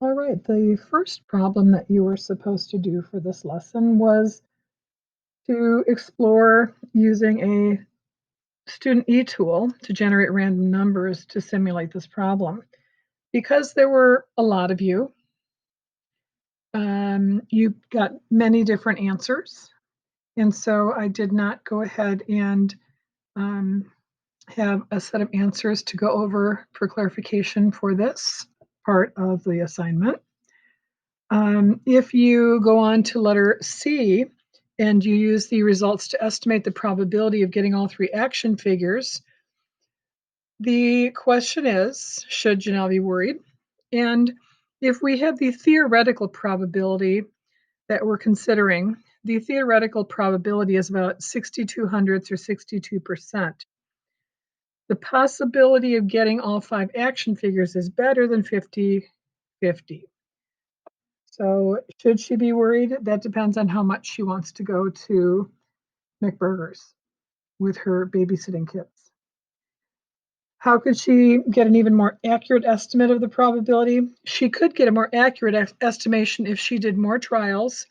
All right, the first problem that you were supposed to do for this lesson was to explore using a student e-tool to generate random numbers to simulate this problem. Because there were a lot of you, you got many different answers. And so I did not go ahead and um, have a set of answers to go over for clarification for this part of the assignment. If you go on to letter C and you use the results to estimate the probability of getting all three action figures, the question is, should Janelle be worried? And if we have the theoretical probability that we're considering, the theoretical probability is about 62 hundredths or 62%. The possibility of getting all five action figures is better than 50-50. So should she be worried? That depends on how much she wants to go to McBurger's with her babysitting kids. How could she get an even more accurate estimate of the probability? She could get a more accurate estimation if she did more trials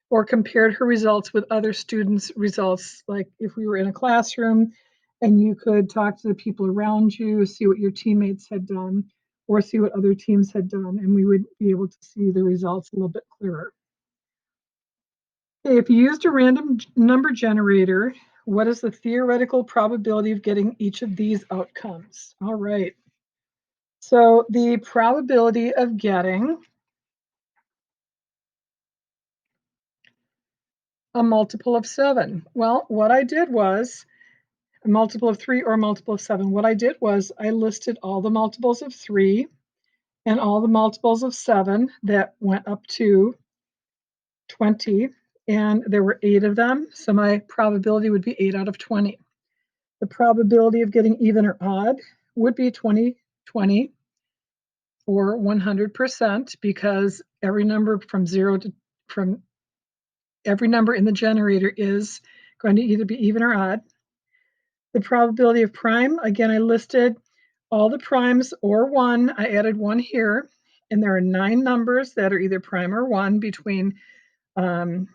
or compared her results with other students' results, like if we were in a classroom and you could talk to the people around you, see what your teammates had done, or see what other teams had done, and we would be able to see the results a little bit clearer. If you used a random number generator, what is the theoretical probability of getting each of these outcomes? All right. So the probability of getting a multiple of 7. Well, what I did was a multiple of 3 or a multiple of 7. What I did was I listed all the multiples of 3 and all the multiples of 7 that went up to 20, and there were 8 of them, so my probability would be 8 out of 20. The probability of getting even or odd would be 20/20 or 100% because every number from every number in the generator is going to either be even or odd. The probability of prime, again, I listed all the primes or 1. I added 1 here, and there are 9 numbers that are either prime or 1 between 1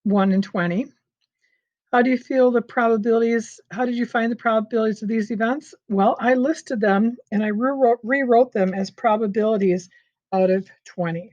and 20. How do you feel the probabilities? How did you find the probabilities of these events? Well, I listed them and I rewrote them as probabilities out of 20.